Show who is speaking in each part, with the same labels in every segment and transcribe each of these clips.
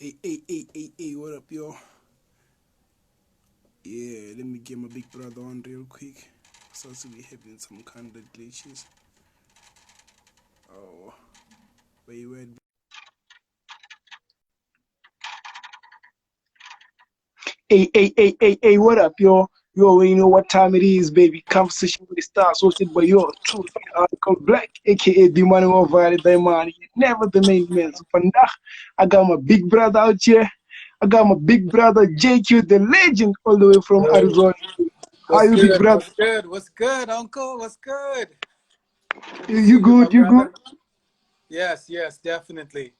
Speaker 1: Hey, what up, yo? Yeah, let me get my big brother on real quick. So we having some kind of glitches. Oh, wait. Hey, what up, yo? You already know what time it is, baby. Conversation with the stars hosted by yours truly, Uncle Black, aka the man who invited the man. Never the main man. So for now, I got my big brother out here. I got my big brother JQ, the legend, all the way from
Speaker 2: Yo,
Speaker 1: Arizona. How
Speaker 2: what's
Speaker 1: you, big
Speaker 2: good?
Speaker 1: brother?
Speaker 2: What's good? What's good, Uncle? What's good? Good to
Speaker 1: You
Speaker 2: see you, my
Speaker 1: good? You good?
Speaker 2: brother. Yes, definitely.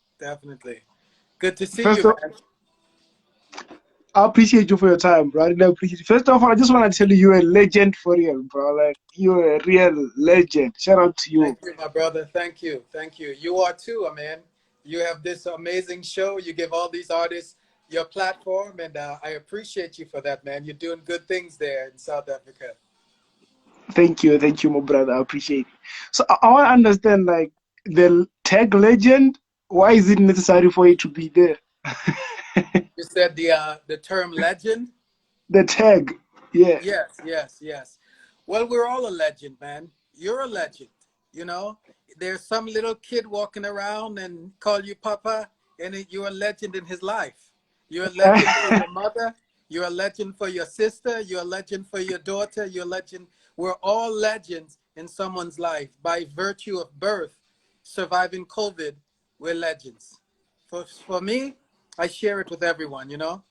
Speaker 2: Good to see you,
Speaker 1: First of
Speaker 2: man.
Speaker 1: I appreciate you for your time, bro. I really appreciate it. First of all, I just want to tell you, you're a legend for real, bro. Like, you're a real legend. Shout out to you.
Speaker 2: Thank you, my brother. Thank you. You are too, man. You have this amazing show. You give all these artists your platform, and I appreciate you for that, man. You're doing good things there in South Africa.
Speaker 1: Thank you, my brother. I appreciate it. So I want to understand, like, the tag legend, why is it necessary for it to be there?
Speaker 2: You said the term legend.
Speaker 1: The tag, yeah.
Speaker 2: Yes. Well, we're all a legend, man. You're a legend. You know, there's some little kid walking around and call you Papa, and you're a legend in his life. You're a legend for your mother. You're a legend for your sister. You're a legend for your daughter. You're a legend. We're all legends in someone's life by virtue of birth. Surviving COVID, we're legends. For me, I share it with everyone, you know?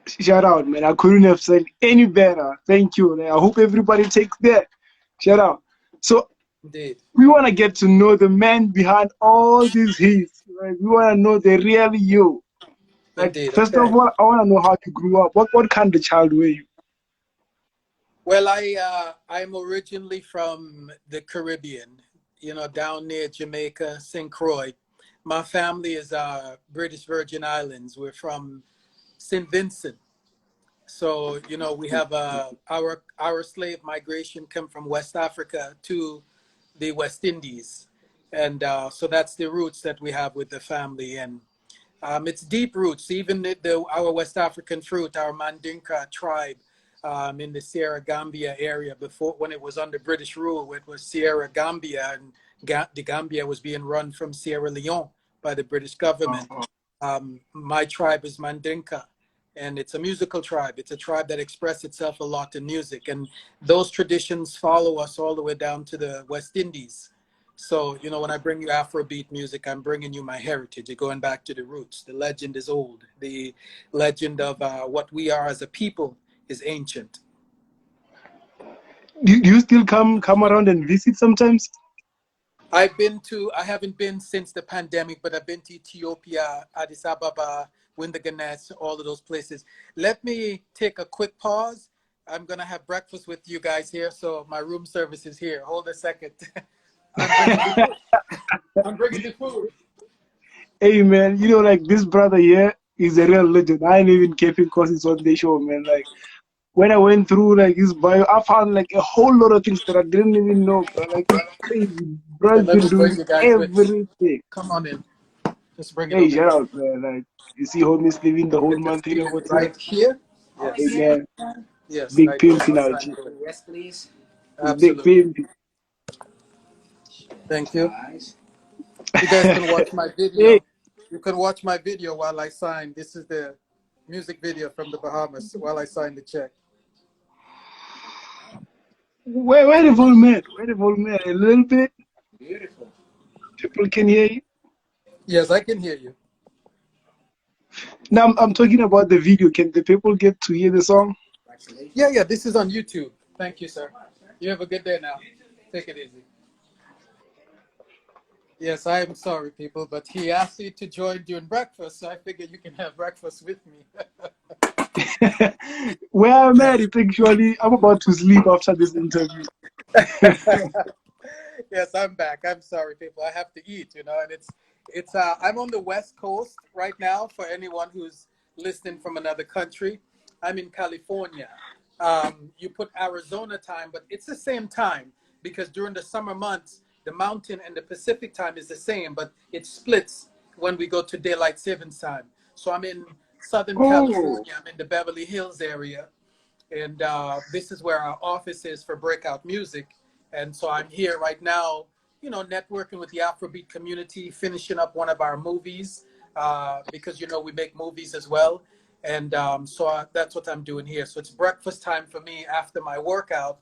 Speaker 1: Shout out, man. I couldn't have said any better. Thank you. Like, I hope everybody takes that. Shout out. So
Speaker 2: Indeed.
Speaker 1: we want to get to know the man behind all these hits. Like, we want to know the real you. Like,
Speaker 2: Indeed.
Speaker 1: first of
Speaker 2: Okay.
Speaker 1: all, I want to know how you grew up. What kind of child were you?
Speaker 2: Well, I'm originally from the Caribbean, you know, down near Jamaica, St. Croix. My family is British Virgin Islands. We're from St. Vincent. So, you know, we have our slave migration come from West Africa to the West Indies. And so that's the roots that we have with the family. And it's deep roots. Even our West African fruit, our Mandinka tribe in the Sierra Gambia area before, when it was under British rule, it was Sierra Gambia, and the Gambia was being run from Sierra Leone by the British government.
Speaker 1: Uh,
Speaker 2: My tribe is Mandinka, and it's a musical tribe. It's a tribe that expressed itself a lot in music, and those traditions follow us all the way down to the West Indies. So, you know, when I bring you Afrobeat music, I'm bringing you my heritage. You're going back to the roots. The legend is old. The legend of what we are as a people is ancient.
Speaker 1: do you still come around and visit sometimes?
Speaker 2: I haven't been since the pandemic, but I've been to Ethiopia, Addis Ababa, Windiganet, all of those places. Let me take a quick pause. I'm going to have breakfast with you guys here. So my room service is here. Hold a second. I'm bringing the food. I'm bringing the food.
Speaker 1: Hey man, you know, like this brother here is a real legend. I ain't even capping because it's on the show, man. Like when I went through like his bio, I found like a whole lot of things that I didn't even know, bro. Like it's crazy.
Speaker 2: Yeah,
Speaker 1: Bro's
Speaker 2: let
Speaker 1: been
Speaker 2: me bring
Speaker 1: doing
Speaker 2: you guys with me.
Speaker 1: everything.
Speaker 2: Come on in. Just bring it
Speaker 1: Hey,
Speaker 2: over
Speaker 1: shout
Speaker 2: here.
Speaker 1: out, man. Like you see homies living the whole
Speaker 2: Let
Speaker 1: month
Speaker 2: just
Speaker 1: here
Speaker 2: leave
Speaker 1: over
Speaker 2: it
Speaker 1: here.
Speaker 2: right here.
Speaker 1: Hey
Speaker 2: Yes.
Speaker 1: man,
Speaker 2: Yes,
Speaker 1: big
Speaker 2: right here.
Speaker 1: pimping
Speaker 2: I'll
Speaker 1: out
Speaker 2: sign
Speaker 1: here.
Speaker 2: it for you. Yes, please.
Speaker 1: Big
Speaker 2: Absolutely.
Speaker 1: pimping.
Speaker 2: Thank you. You guys can watch my
Speaker 1: Hey,
Speaker 2: video. You can watch my video while I sign. This is the music video from the Bahamas while I sign the check.
Speaker 1: where the full man? Where the full man? A little bit.
Speaker 2: Beautiful.
Speaker 1: People can hear you.
Speaker 2: Yes, I can hear you.
Speaker 1: Now I'm talking about the video. Can the people get to hear the song?
Speaker 2: Yeah. This is on YouTube. Thank you, sir. You have a good day now. Take it easy. Yes, I am sorry, people, but he asked you to join during breakfast, so I figured you can have breakfast with me.
Speaker 1: Where I'm at, actually, I'm about to sleep after this interview.
Speaker 2: Yes, I'm back. I'm sorry, people. I have to eat, you know, and it's I'm on the West Coast right now for anyone who's listening from another country. I'm in California. You put Arizona time, but it's the same time because during the summer months, the mountain and the Pacific time is the same, but it splits when we go to daylight savings time. So I'm in Southern
Speaker 1: Oh,
Speaker 2: California. I'm in the Beverly Hills area, and this is where our office is for Breakout Music. And so I'm here right now, you know, networking with the Afrobeat community, finishing up one of our movies, because, you know, we make movies as well. And that's what I'm doing here. So it's breakfast time for me after my workout.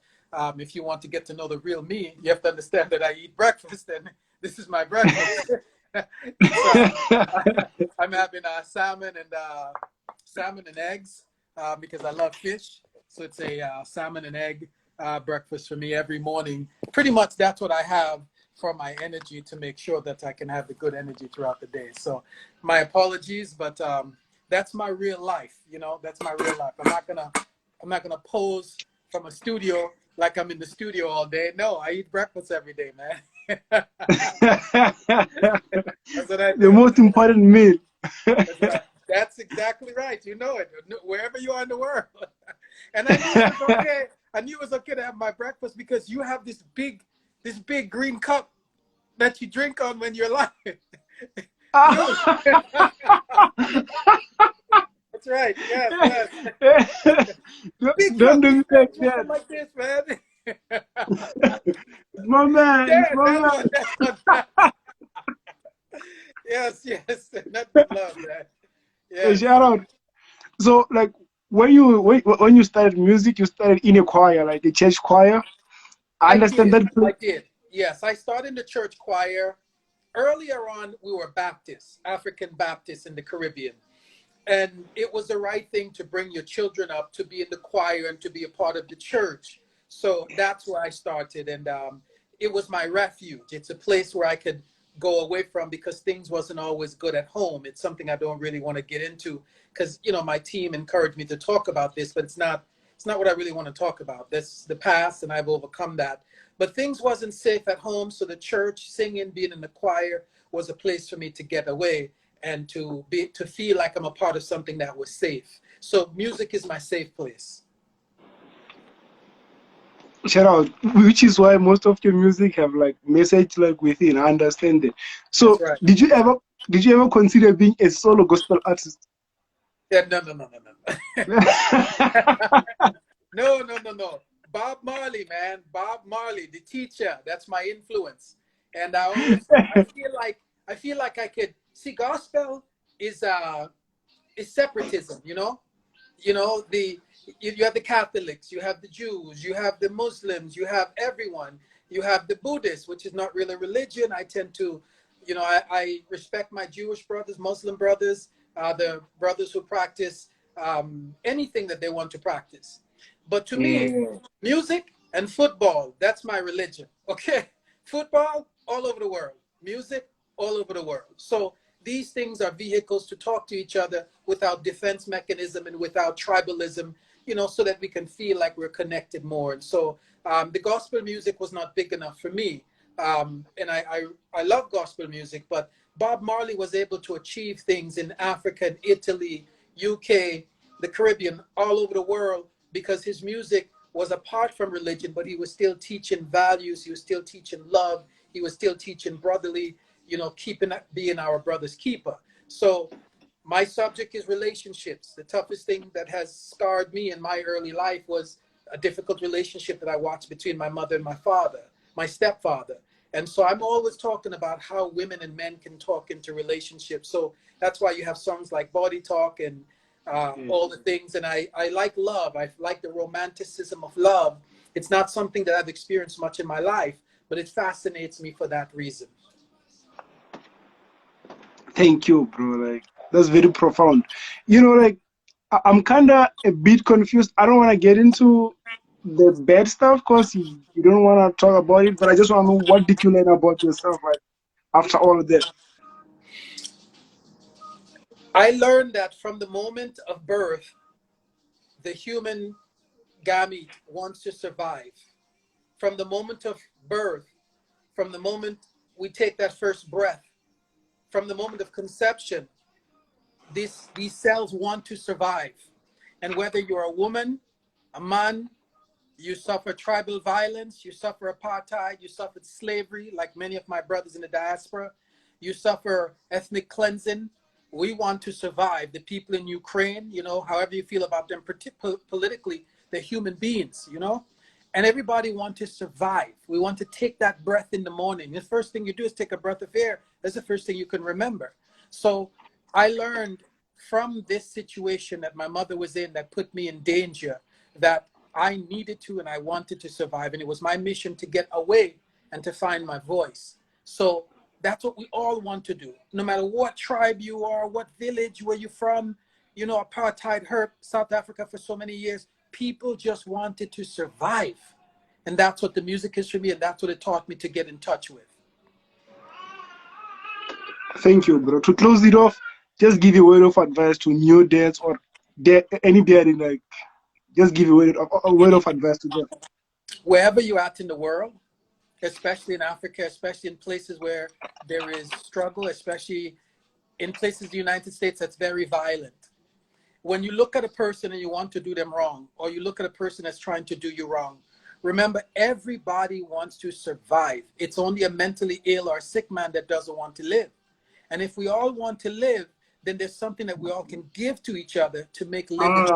Speaker 2: If you want to get to know the real me, you have to understand that I eat breakfast, and this is my breakfast. It's I'm having salmon and eggs, because I love fish. So it's a salmon and egg breakfast for me every morning. Pretty much that's what I have for my energy, to make sure that I can have the good energy throughout the day. So my apologies, but that's my real life. You know, that's my real life. I'm not gonna pose from a studio like I'm in the studio all day. No, I eat breakfast every day, man. That's what I
Speaker 1: the
Speaker 2: do.
Speaker 1: most important meal.
Speaker 2: That's right. That's exactly right. You know it, wherever you are in the world. And I knew it was okay. I knew it was okay to have my breakfast, because you have this big green cup that you drink on when you're live. You. That's right. Yes, yes. Big
Speaker 1: Don't
Speaker 2: cup.
Speaker 1: do
Speaker 2: You
Speaker 1: me
Speaker 2: can't
Speaker 1: like
Speaker 2: drink it
Speaker 1: that.
Speaker 2: like this, man.
Speaker 1: It's my man. It's
Speaker 2: Yeah,
Speaker 1: my
Speaker 2: that
Speaker 1: man.
Speaker 2: one. That one. Yes, yes. Not with love, man.
Speaker 1: Hey,
Speaker 2: Yes.
Speaker 1: shout out. So, like, when you started music, you started in a choir, like a church choir. I
Speaker 2: I
Speaker 1: understand
Speaker 2: did.
Speaker 1: that.
Speaker 2: I did. Yes, I started in the church choir. Earlier on, we were Baptists, African Baptists in the Caribbean. And it was the right thing to bring your children up to be in the choir and to be a part of the church. So that's where I started. And it was my refuge. It's a place where I could go away from, because things wasn't always good at home. It's something I don't really want to get into, because, you know, my team encouraged me to talk about this, but it's not what I really want to talk about. That's the past, and I've overcome that. But things wasn't safe at home, so the church, singing, being in the choir was a place for me to get away and to feel like I'm a part of something that was safe. So music is my safe place.
Speaker 1: Shout out, which is why most of your music have like message like within. I understand it.
Speaker 2: That's
Speaker 1: So,
Speaker 2: right.
Speaker 1: did you ever consider being a solo gospel artist?
Speaker 2: Yeah, no, no, no, no, no. No, no, no, no. Bob Marley, man. Bob Marley, the teacher. That's my influence. And I feel like I could see gospel is is separatism, you know? You know, you have the Catholics, you have the Jews, you have the Muslims, you have everyone. You have the Buddhists, which is not really religion. I tend to, you know, I respect my Jewish brothers, Muslim brothers, the brothers who practice anything that they want to practice. But to me,
Speaker 1: Yeah.
Speaker 2: music and football, that's my religion. Okay? Football, all over the world. Music, all over the world. So these things are vehicles to talk to each other without defense mechanism and without tribalism, you know, so that we can feel like we're connected more. And so the gospel music was not big enough for me. And I love gospel music, but Bob Marley was able to achieve things in Africa and Italy, UK, the Caribbean, all over the world, because his music was apart from religion, but he was still teaching values. He was still teaching love. He was still teaching brotherly, you know, being our brother's keeper. So my subject is relationships. The toughest thing that has scarred me in my early life was a difficult relationship that I watched between my mother and my father, my stepfather. And so I'm always talking about how women and men can talk into relationships. So that's why you have songs like Body Talk and all the things. And I like love. I like the romanticism of love. It's not something that I've experienced much in my life, but it fascinates me for that reason.
Speaker 1: Thank you, bro. Like, that's very profound. Like, I'm kind of a bit confused. I don't want to get into the bad stuff because you don't want to talk about it. But I just want to know, what did you learn about yourself, like, after all of that?
Speaker 2: I learned that from the moment of birth, the human gamete wants to survive. From the moment of birth, from the moment we take that first breath, from the moment of conception, these cells want to survive. And whether you're a woman, a man, you suffer tribal violence, you suffer apartheid, you suffered slavery, like many of my brothers in the diaspora, You suffer ethnic cleansing. We want to survive. The people in Ukraine, you know, however you feel about them politically, they're human beings, you know, and everybody wants to survive. We want to take that breath in the morning. The first thing you do is take a breath of air. That's the first thing you can remember. So I learned from this situation that my mother was in that put me in danger, that I needed to and I wanted to survive. And it was my mission to get away and to find my voice. So that's what we all want to do. No matter what tribe you are, what village, where you're from, you know, apartheid hurt South Africa for so many years. People just wanted to survive. And that's what the music is for me. And that's what it taught me to get in touch with.
Speaker 1: Thank you, bro. To close it off, just give a word of advice to new dads or any dad in like, just give a word of advice to them.
Speaker 2: Wherever you're at in the world, especially in Africa, especially in places where there is struggle, especially in places in the United States that's very violent. When you look at a person and you want to do them wrong, or you look at a person that's trying to do you wrong, remember, everybody wants to survive. It's only a mentally ill or sick man that doesn't want to live. And if we all want to live, then there's something that we all can give to each other to make living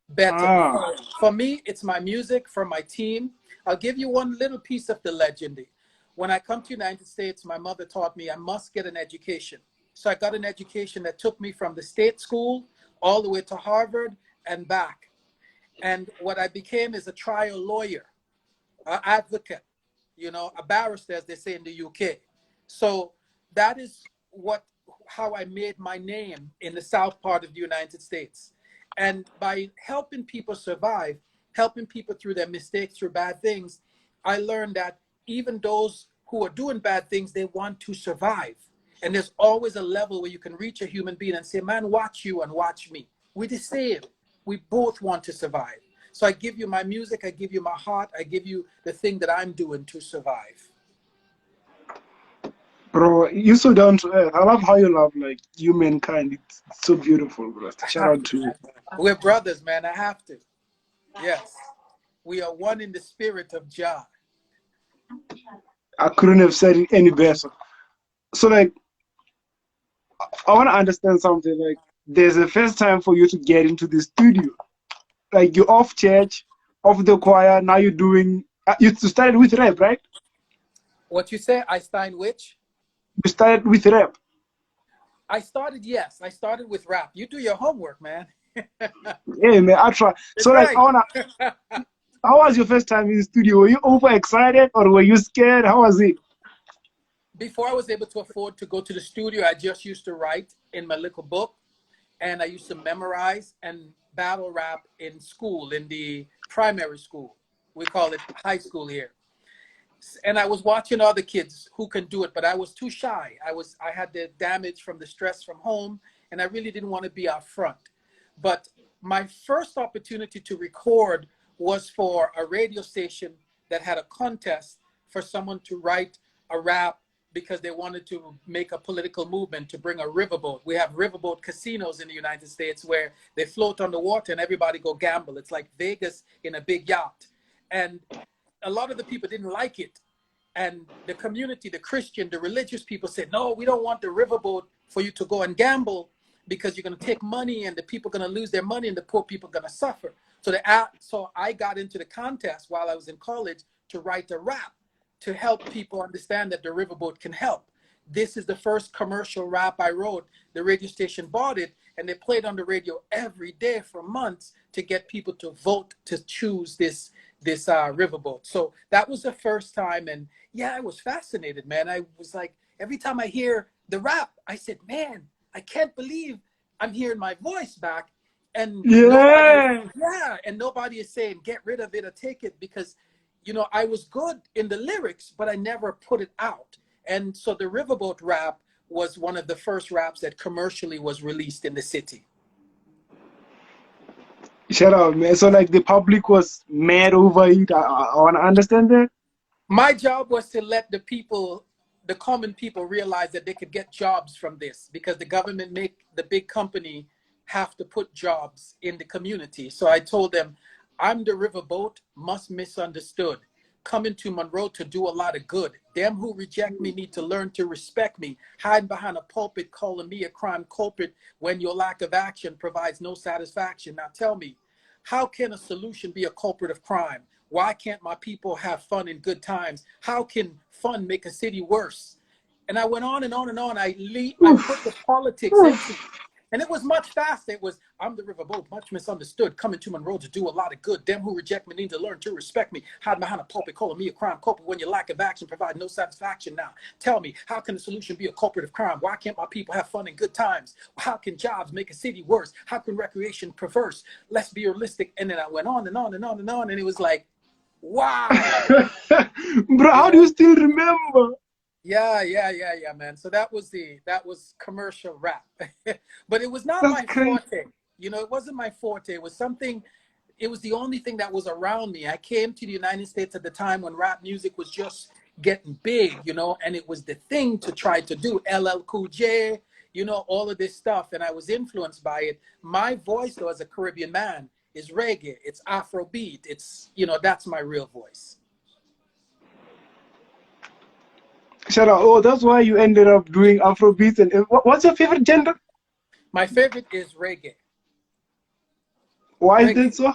Speaker 2: better. For me, it's my music. For my team, I'll give you one little piece of the legend. When I come to the United States, my mother taught me I must get an education. So I got an education that took me from the state school all the way to Harvard and back. And what I became is a trial lawyer, an advocate, you know, a barrister, as they say in the UK. So that is how I made my name in the South part of the United States. And by helping people survive, helping people through their mistakes, through bad things, I learned that even those who are doing bad things, they want to survive. And there's always a level where you can reach a human being and say, man, watch you and watch me. We're the same. We both want to survive. So I give you my music, I give you my heart, I give you the thing that I'm doing to survive.
Speaker 1: Bro, you're so down to earth. I love how you love like humankind. It's so beautiful, bro. Shout out to you.
Speaker 2: We're brothers, man. I have to. Yes. We are one in the spirit of Jah.
Speaker 1: I couldn't have said it any better. So like, I want to understand something. Like, there's a first time for you to get into the studio. Like, you're off church, off the choir. Now you're doing. You started with rap, right?
Speaker 2: What you say? I started which?
Speaker 1: You started with rap.
Speaker 2: Yes. I started with rap. You do your homework, man.
Speaker 1: Yeah, man, I try. So like,
Speaker 2: Right.
Speaker 1: how was your first time in the studio? Were you overexcited or were you scared? How was it?
Speaker 2: Before I was able to afford to go to the studio, I just used to write in my little book, and I used to memorize and battle rap in school, in the primary school. We call it high school here. And I was watching other kids who can do it, but I was too shy. I had the damage from the stress from home, and I really didn't want to be out front. But my first opportunity to record was for a radio station that had a contest for someone to write a rap because they wanted to make a political movement to bring a riverboat. We have riverboat casinos in the United States where they float on the water and everybody go gamble. It's like Vegas in a big yacht. And a lot of the people didn't like it. And the community, the Christian, the religious people said, no, we don't want the riverboat for you to go and gamble because you're going to take money and the people are going to lose their money and the poor people are going to suffer. So I got into the contest while I was in college to write a rap to help people understand that the riverboat can help. This is the first commercial rap I wrote. The radio station bought it and they played on the radio every day for months to get people to vote to choose this riverboat. So that was the first time. And yeah, I was fascinated, man. I was like, every time I hear the rap, I said, man, I can't believe I'm hearing my voice back. And nobody is saying, get rid of it or take it, because, you know, I was good in the lyrics, but I never put it out. And so the riverboat rap was one of the first raps that commercially was released in the city.
Speaker 1: Shout out, man. So like the public was mad over it. I want to understand that.
Speaker 2: My job was to let the people, the common people, realize that they could get jobs from this, because the government make the big company have to put jobs in the community. So I told them, I'm the riverboat, must misunderstood. coming to Monroe to do a lot of good. Them who reject me need to learn to respect me. Hiding behind a pulpit, calling me a crime culprit when your lack of action provides no satisfaction. Now tell me, how can a solution be a culprit of crime? Why can't my people have fun and good times? How can fun make a city worse? And I went on and on and on. I put the politics into it. And it was much faster. It was, I'm the riverboat, much misunderstood, coming to Monroe to do a lot of good. Them who reject me need to learn to respect me. Hide behind a pulpit, calling me a crime culprit when your lack of action provides no satisfaction. Now, tell me, how can the solution be a culprit of crime? Why can't my people have fun and good times? How can jobs make a city worse? How can recreation perverse? Let's be realistic. And then I went on and on and on and on. And it was like, wow.
Speaker 1: Bro, how do you still remember?
Speaker 2: Yeah, man. So that was commercial rap. But it was not
Speaker 1: That's
Speaker 2: my
Speaker 1: crazy.
Speaker 2: forte. You know, it wasn't my forte. It was the only thing that was around me. I came to the United States at the time when rap music was just getting big, you know, and it was the thing to try to do. LL Cool J, you know, all of this stuff. And I was influenced by it. My voice, though, as a Caribbean man, is reggae. It's Afrobeat. It's, you know, that's my real voice.
Speaker 1: Shout out. Oh, that's why you ended up doing Afrobeats. And what's your favorite genre?
Speaker 2: My favorite is reggae.
Speaker 1: Why is
Speaker 2: Reggae.
Speaker 1: that so?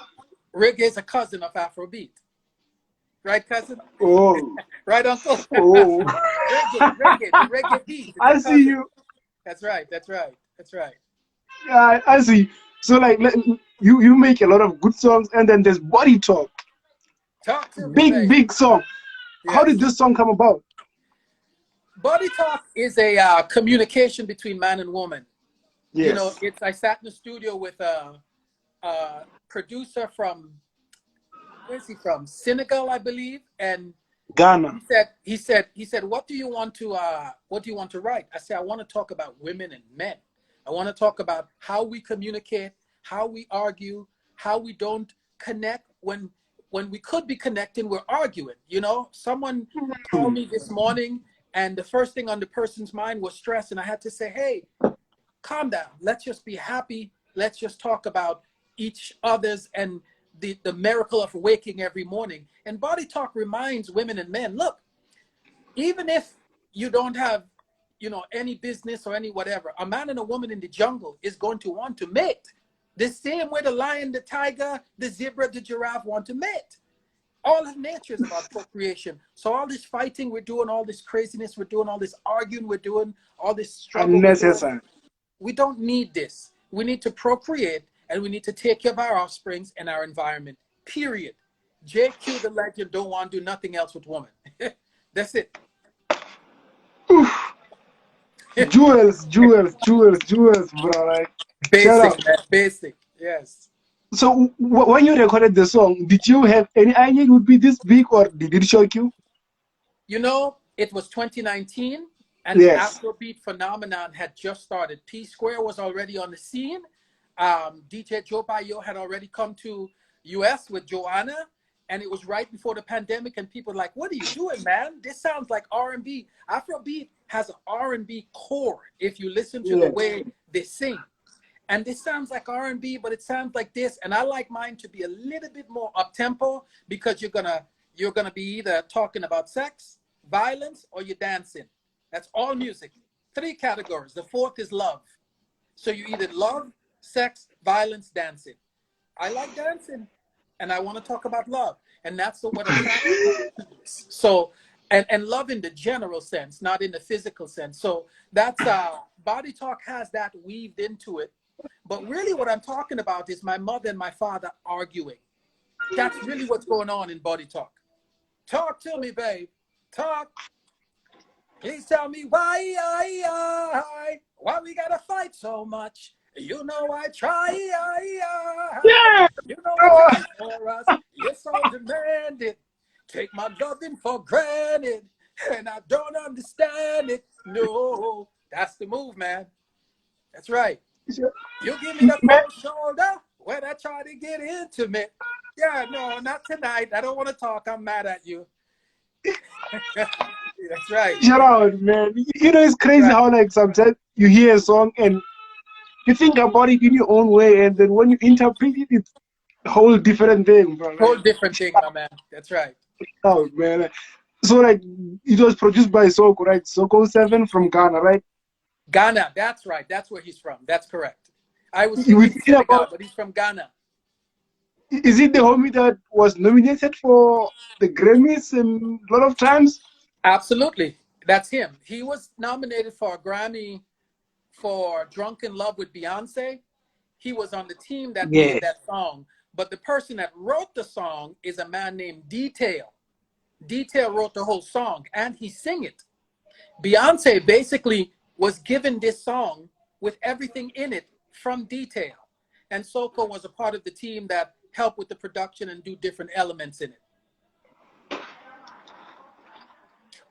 Speaker 2: Reggae is a cousin of Afrobeat. Right, cousin?
Speaker 1: Oh.
Speaker 2: Right, uncle?
Speaker 1: Oh.
Speaker 2: the reggae beat.
Speaker 1: I see you.
Speaker 2: That's right.
Speaker 1: Yeah, I see. So, like, you make a lot of good songs, and then there's Body Talk.
Speaker 2: Talk to me, baby.
Speaker 1: Big song.
Speaker 2: Yes.
Speaker 1: How did this song come about?
Speaker 2: Body Talk is a communication between man and woman.
Speaker 1: Yes.
Speaker 2: You know, I sat in the studio with a producer from, where's he from? Senegal, I believe. And
Speaker 1: Ghana.
Speaker 2: He said, what do you want to write? I said, I want to talk about women and men. I want to talk about how we communicate, how we argue, how we don't connect when we could be connecting, we're arguing. You know, someone called me this morning, and the first thing on the person's mind was stress. And I had to say, hey, calm down. Let's just be happy. Let's just talk about each other's and the miracle of waking every morning. And Body Talk reminds women and men, look, even if you don't have, you know, any business or any whatever, a man and a woman in the jungle is going to want to mate. The same way the lion, the tiger, the zebra, the giraffe want to mate. All of nature is about procreation. So all this fighting we're doing, all this craziness we're doing, all this arguing we're doing, all this struggle
Speaker 1: Unnecessary.
Speaker 2: we don't need this. We need to procreate, and we need to take care of our offsprings and our environment, period. JayQ the legend don't want to do nothing else with women. That's it.
Speaker 1: Jewels, bro. Like,
Speaker 2: Basic, man, basic, yes.
Speaker 1: So when you recorded the song, did you have any idea it would be this big, or did it shock you?
Speaker 2: You know, it was 2019, and
Speaker 1: Yes.
Speaker 2: the Afrobeat phenomenon had just started. P Square was already on the scene. DJ Joe Bayo had already come to US with Joanna, and it was right before the pandemic, and people were like, what are you doing, man? This sounds like R&B. Afrobeat has an R&B core if you listen to the way they sing. And this sounds like R&B, but it sounds like this. And I like mine to be a little bit more up-tempo, because you're gonna be either talking about sex, violence, or you're dancing. That's all music. 3 categories. The 4th is love. So you either love, sex, violence, dancing. I like dancing, and I want to talk about love. And that's what attracts. So, and love in the general sense, not in the physical sense. So that's Body Talk has that weaved into it. But really what I'm talking about is my mother and my father arguing. That's really what's going on in Body Talk. Talk to me, babe. Talk. Please tell me why we gotta fight so much. You know I try.
Speaker 1: Yeah.
Speaker 2: You know I try for us. You're so demanding. Take my loving for granted, and I don't understand it. No, that's the move, man. That's right. You give me the cold shoulder when I try to get intimate. Yeah, no, not tonight. I don't want to talk. I'm mad at you. That's right.
Speaker 1: Shout out, man. You know, it's crazy how, like, sometimes you hear a song and you think about it in your own way, and then when you interpret it, it's a whole different thing, bro.
Speaker 2: Whole different thing, my man. That's right.
Speaker 1: Oh man. So like it was produced by Soko, right? Soko 7 from Ghana, right?
Speaker 2: Ghana, that's right. That's where he's from. That's correct. I was
Speaker 1: We're
Speaker 2: thinking
Speaker 1: talking
Speaker 2: Senegal,
Speaker 1: about,
Speaker 2: but he's from Ghana.
Speaker 1: is it the homie that was nominated for the Grammys a lot of times?
Speaker 2: Absolutely. That's him. He was nominated for a Grammy for Drunk in Love with Beyonce. He was on the team that
Speaker 1: Yeah.
Speaker 2: made that song. But the person that wrote the song is a man named Detail. Detail wrote the whole song and he sang it. Beyonce basically was given this song with everything in it from Detail. And Soko was a part of the team that helped with the production and do different elements in it.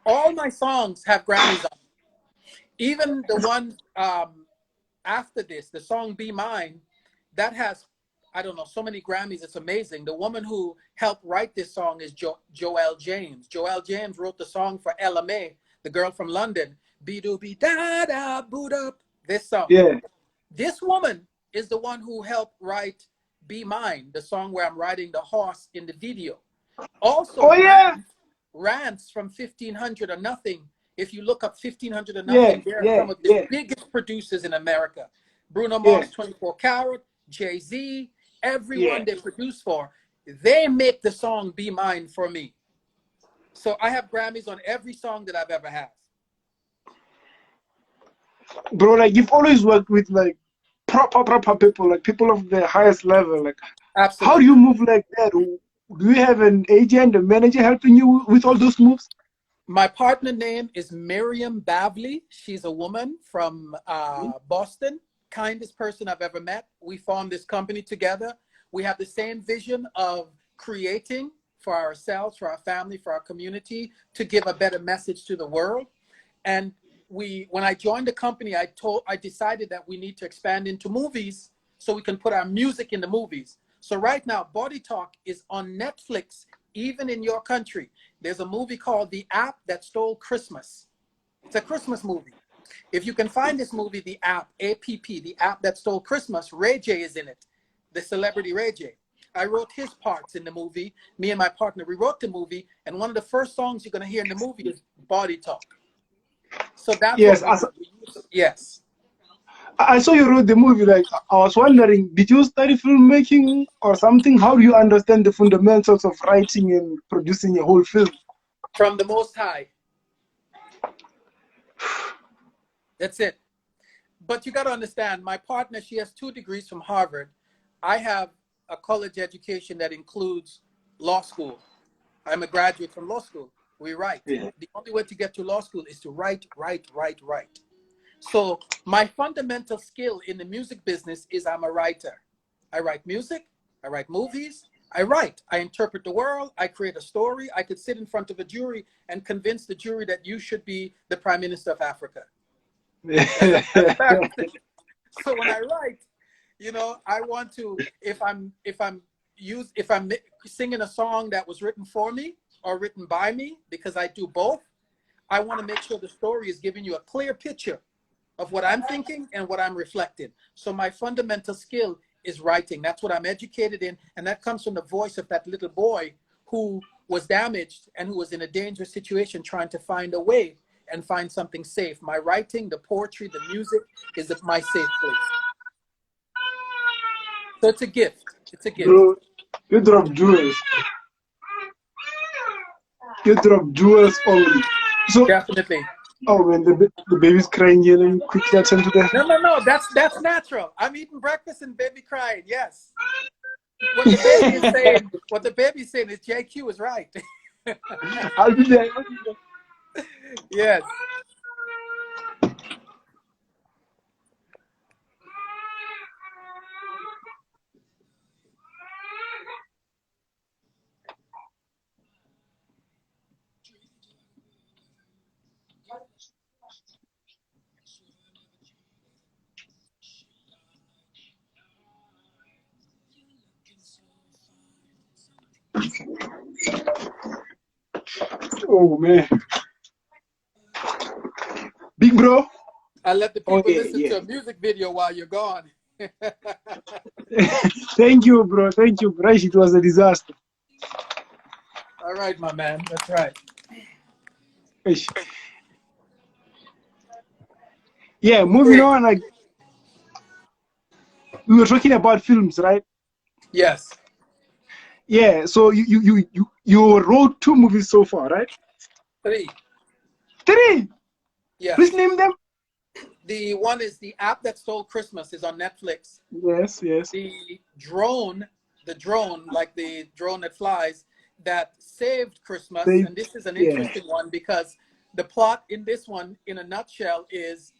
Speaker 2: All my songs have Grammys on. Even the one after this, the song Be Mine, that has, I don't know, so many Grammys. It's amazing. The woman who helped write this song is Joelle James. Joelle James wrote the song for Ella May, the girl from London. Be do be da da boot up. This song.
Speaker 1: Yeah.
Speaker 2: This woman is the one who helped write Be Mine, the song where I'm riding the horse in the video.
Speaker 1: Oh
Speaker 2: Also,
Speaker 1: yeah.
Speaker 2: Rants from 1500 or Nothing. If you look up 1500 or
Speaker 1: Yeah.
Speaker 2: Nothing, they're
Speaker 1: Yeah.
Speaker 2: some of the
Speaker 1: Yeah.
Speaker 2: biggest producers in America. Bruno
Speaker 1: Yeah.
Speaker 2: Mars, 24 Karat, Jay-Z,
Speaker 1: Yeah.
Speaker 2: everyone they produce for, they make the song Be Mine for me. So I have Grammys on every song that I've ever had.
Speaker 1: Bro, like you've always worked with like proper people, like people of the highest level. Like how do you
Speaker 2: Absolutely.
Speaker 1: move like that? Do you have an agent, a manager helping you with all those moves?
Speaker 2: My partner name is Miriam Bavley. She's a woman from Boston, kindest person I've ever met. We formed this company together. We have the same vision of creating for ourselves, for our family, for our community, to give a better message to the world. And when I joined the company, I decided that we need to expand into movies so we can put our music in the movies. So right now, Body Talk is on Netflix, even in your country. There's a movie called The App That Stole Christmas. It's a Christmas movie. If you can find this movie, The App, A-P-P, The App That Stole Christmas, Ray J is in it, the celebrity Ray J. I wrote his parts in the movie. Me and my partner, we wrote the movie, and one of the first songs you're going to hear in the movie is Body Talk. So that's what
Speaker 1: Yes,
Speaker 2: we do. Yes.
Speaker 1: I saw you wrote the movie. Like I was wondering, did you study filmmaking or something? How do you understand the fundamentals of writing and producing a whole film?
Speaker 2: From the Most High. That's it. But you got to understand, my partner, she has 2 degrees from Harvard. I have a college education that includes law school. I'm a graduate from law school. We write.
Speaker 1: Yeah.
Speaker 2: The only way to get to law school is to write. So my fundamental skill in the music business is I'm a writer. I write music, I write movies, I interpret the world, I create a story. I could sit in front of a jury and convince the jury that you should be the Prime Minister of Africa. That's embarrassing. So when I write, I want to, if I'm singing a song that was written for me or written by me, because I do both, I want to make sure the story is giving you a clear picture of what I'm thinking and what I'm reflecting. So my fundamental skill is writing. That's what I'm educated in, and that comes from the voice of that little boy who was damaged and who was in a dangerous situation trying to find a way and find something safe. My writing, the poetry, the music is my safe place. So it's a gift. It's a gift.
Speaker 1: Bro, you drop jewels. You drop jewels only. So,
Speaker 2: Definitely.
Speaker 1: oh man, the baby's crying here. Let me quickly attend to that.
Speaker 2: No. That's natural. I'm eating breakfast and baby crying. Yes. What the baby is saying is JayQ is right.
Speaker 1: I'll be there.
Speaker 2: Yes.
Speaker 1: Oh man, big bro.
Speaker 2: I let the
Speaker 1: Oh
Speaker 2: people
Speaker 1: yeah,
Speaker 2: listen
Speaker 1: yeah.
Speaker 2: to a music video while you're gone.
Speaker 1: Thank you, bro. Thank you, bro. It was a disaster.
Speaker 2: All right, my man. That's right.
Speaker 1: Ish. Yeah, moving
Speaker 2: Great.
Speaker 1: on. Like we were talking about films, right?
Speaker 2: Yes.
Speaker 1: Yeah. So you wrote 2 movies so far, right?
Speaker 2: Three.
Speaker 1: 3. Please
Speaker 2: Yes.
Speaker 1: name them.
Speaker 2: The one is The App That Stole Christmas is on Netflix.
Speaker 1: Yes, yes.
Speaker 2: The drone, the drone, like the drone that flies, that saved Christmas.
Speaker 1: They,
Speaker 2: And this is an
Speaker 1: yeah.
Speaker 2: interesting one because the plot in this one, in a nutshell, is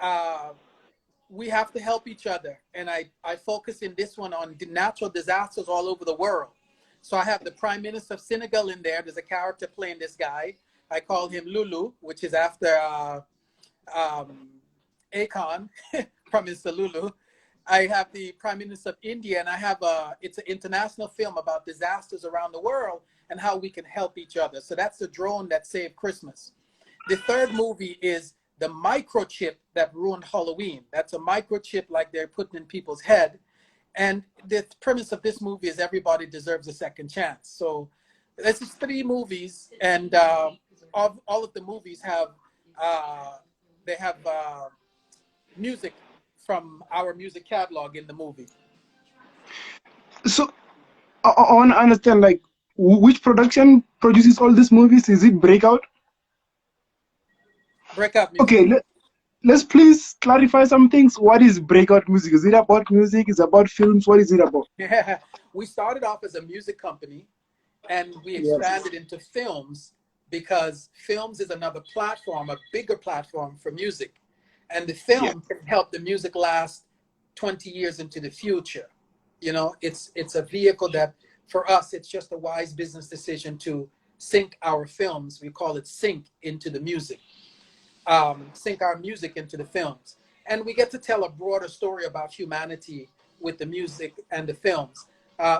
Speaker 2: uh, we have to help each other. And I focus in this one on natural disasters all over the world. So I have the Prime Minister of Senegal in there. There's a character playing this guy. I call him Lulu, which is after um, Akon, Prime Minister Lulu. I have the Prime Minister of India, and I have it's an international film about disasters around the world and how we can help each other. So that's the drone that saved Christmas. The third movie is the microchip that ruined Halloween. That's a microchip like they're putting in people's head. And the premise of this movie is everybody deserves a second chance. So this is 3 movies, and all of the movies have they have music from our music catalog in the movie.
Speaker 1: So I want to understand, like, which production produces all these movies? Is it Breakout?
Speaker 2: Breakout Music.
Speaker 1: Okay, let's please clarify some things. What is Breakout Music? Is it about music? Is it about films? What is it about?
Speaker 2: Yeah. We started off as a music company, and we
Speaker 1: Yes.
Speaker 2: expanded into films because films is another platform, a bigger platform for music. And the
Speaker 1: Yes.
Speaker 2: film can help the music last 20 years into the future. You know, it's a vehicle that for us, it's just a wise business decision to sync our films. We call it sync into the music, sync our music into the films. And we get to tell a broader story about humanity with the music and the films.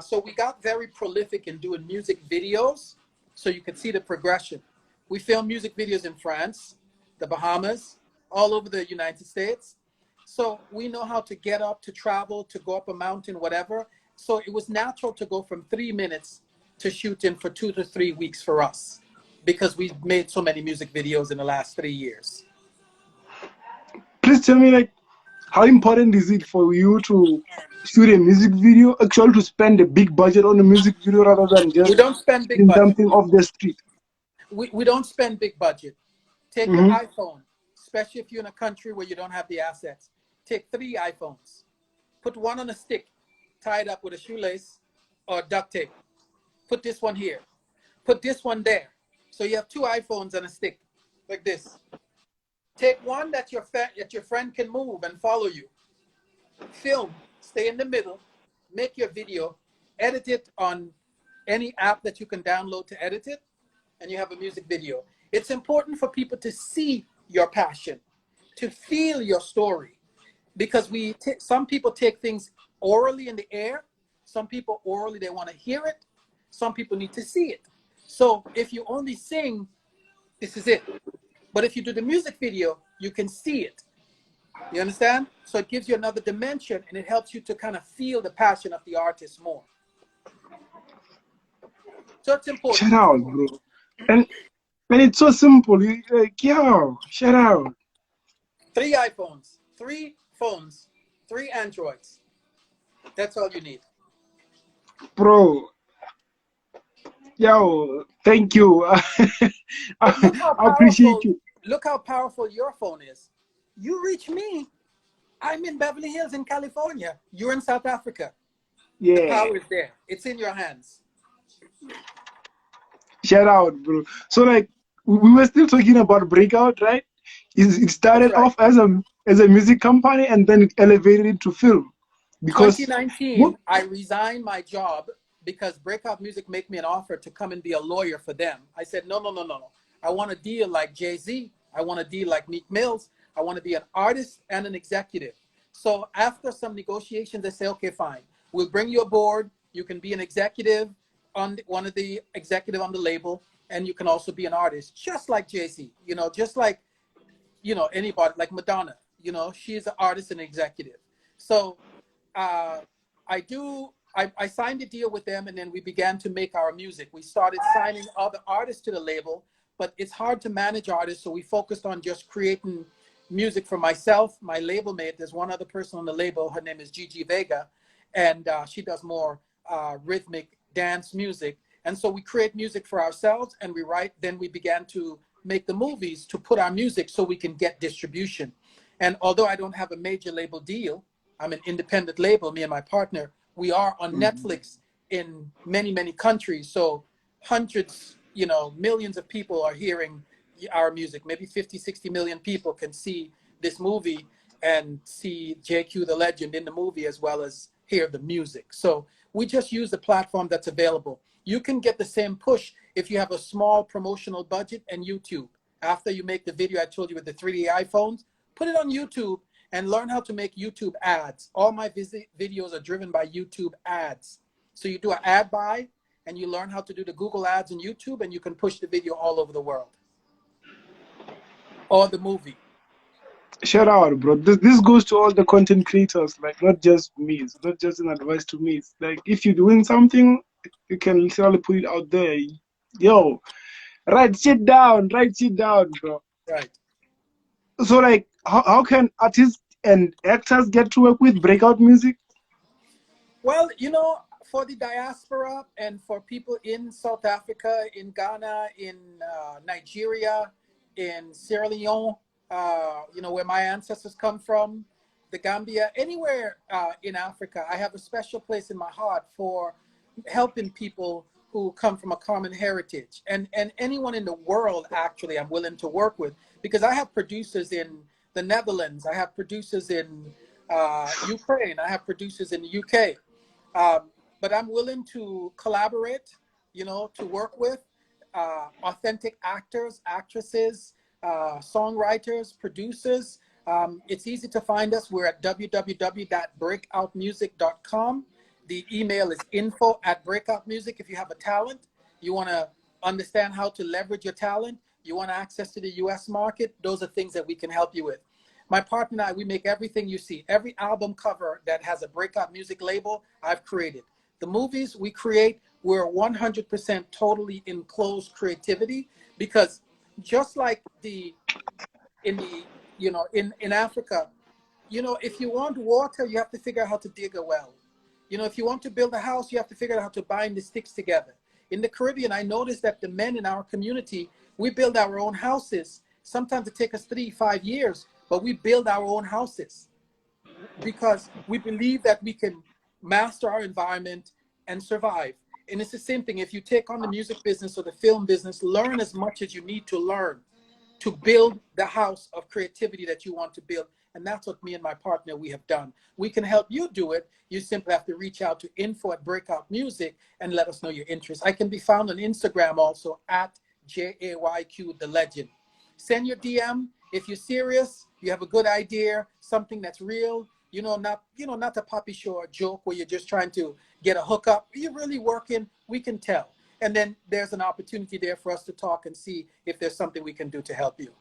Speaker 2: So we got very prolific in doing music videos so you could see the progression. We filmed music videos in France, the Bahamas, all over the United States. So we know how to get up, to travel, to go up a mountain, whatever. So it was natural to go from 3 minutes to shooting for 2 to 3 weeks for us because we've made so many music videos in the last 3 years.
Speaker 1: Please tell me, like, how important is it for you to shoot a music video, actually to spend a big budget on a music video rather than
Speaker 2: We
Speaker 1: just
Speaker 2: don't spend big
Speaker 1: shooting
Speaker 2: budget.
Speaker 1: something off the street?
Speaker 2: We don't spend big budget. Take your
Speaker 1: Mm-hmm.
Speaker 2: iPhone, especially if you're in a country where you don't have the assets. Take 3 iPhones. Put one on a stick, tie it up with a shoelace or duct tape. Put this one here. Put this one there. So you have 2 iPhones on a stick, like this. Take one that your friend can move and follow you. Film, stay in the middle, make your video, edit it on any app that you can download to edit it, and you have a music video. It's important for people to see your passion, to feel your story, because some people take things orally in the air. Some people orally, they want to hear it. Some people need to see it. So if you only sing, this is it. But if you do the music video, you can see it. You understand? So it gives you another dimension, and it helps you to kind of feel the passion of the artist more. So it's
Speaker 1: Shout
Speaker 2: important.
Speaker 1: out, bro. And it's so simple. Like, yo, shout out.
Speaker 2: 3 iPhones, 3 phones, 3 Androids. That's all you need.
Speaker 1: Bro, yo, thank you.
Speaker 2: But
Speaker 1: I appreciate you.
Speaker 2: look how powerful your phone is. You reach me, I'm in Beverly Hills in California. You're in South Africa. The
Speaker 1: Yeah,
Speaker 2: power is there. It's in your hands.
Speaker 1: shout out, bro. So, like, we were still talking about Breakout, right? It
Speaker 2: That's
Speaker 1: started
Speaker 2: right.
Speaker 1: off as a music company, and then it elevated into film because
Speaker 2: 2019,
Speaker 1: what?
Speaker 2: I resigned my job because Breakout Music made me an offer to come and be a lawyer for them. I said, no, no, no, no, no. I want a deal like Jay-Z. I want a deal like Meek Mills. I want to be an artist and an executive. So after some negotiations, they say, okay, fine. We'll bring you aboard. You can be an executive on one of the executive on the label, and you can also be an artist, just like Jay-Z, just like, anybody like Madonna, she's an artist and executive. So I do I signed a deal with them, and then we began to make our music. We started signing other artists to the label, but it's hard to manage artists, so we focused on just creating music for myself, my label mate. There's one other person on the label. Her name is Gigi Vega, and she does more rhythmic dance music. And so we create music for ourselves, and we write. Then we began to make the movies to put our music so we can get distribution. And although I don't have a major label deal, I'm an independent label, me and my partner. We are on Netflix in many, many countries. So hundreds, millions of people are hearing our music. Maybe 50, 60 million people can see this movie and see JayQ the Legend in the movie, as well as hear the music. So we just use the platform that's available. You can get the same push if you have a small promotional budget and YouTube. After you make the video I told you with the 3D iPhones, put it on YouTube and learn how to make YouTube ads. All my videos are driven by YouTube ads. So you do an ad buy and you learn how to do the Google ads on YouTube, and you can push the video all over the world. Or the movie.
Speaker 1: Shout out, bro. This goes to all the content creators, like not just me. It's not just an advice to me. It's like if you're doing something, you can literally put it out there. Yo, write shit down, bro.
Speaker 2: Right.
Speaker 1: So like, how can artists and actors get to work with breakout music?
Speaker 2: Well, for the diaspora and for people in South Africa, in Ghana, in Nigeria, in Sierra Leone, where my ancestors come from, the Gambia, anywhere in Africa, I have a special place in my heart for helping people who come from a common heritage, and anyone in the world, actually, I'm willing to work with, because I have producers in the Netherlands, I have producers in Ukraine, I have producers in the UK, but I'm willing to collaborate, to work with authentic actors, actresses, songwriters, producers. It's easy to find us. We're at www.breakoutmusic.com. The email is info@breakoutmusic. If you have a talent, you want to understand how to leverage your talent, you want access to the US market, those are things that we can help you with. My partner and I, we make everything you see. Every album cover that has a Breakout Music label, I've created. The movies we create, we're 100% totally enclosed creativity, because just like in Africa, if you want water, you have to figure out how to dig a well. If you want to build a house, you have to figure out how to bind the sticks together. In the Caribbean, I noticed that the men in our community, we build our own houses. Sometimes it takes us 3-5 years, but we build our own houses because we believe that we can master our environment and survive. And it's the same thing. If you take on the music business or the film business, learn as much as you need to learn to build the house of creativity that you want to build. And that's what me and my partner, we have done. We can help you do it. You simply have to reach out to info@breakoutmusic and let us know your interest. I can be found on Instagram also at JayQ the Legend. Send your DM if you're serious, you have a good idea, something that's real, not a poppy show or joke where you're just trying to get a hookup. You're really working, we can tell. And then there's an opportunity there for us to talk and see if there's something we can do to help you.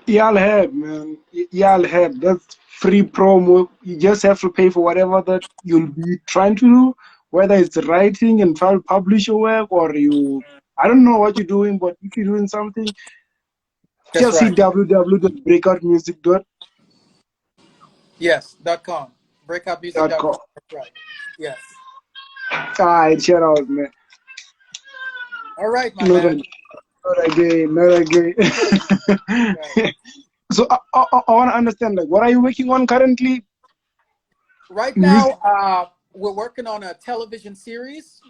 Speaker 1: Y'all have, man. Y'all have. That's free promo. You just have to pay for whatever that you'll be trying to do, whether it's writing and try to publish your work, or I don't know what you're doing, but if you're doing something,
Speaker 2: That's
Speaker 1: just see
Speaker 2: right.
Speaker 1: www.breakoutmusic.com.
Speaker 2: Yes, .com. Breakoutmusic.com. That's right. Yes.
Speaker 1: All right, shout out, man.
Speaker 2: All right, my man.
Speaker 1: Not again.
Speaker 2: Right.
Speaker 1: So I want to understand, like, what are you working on currently?
Speaker 2: Right now, we're working on a television series.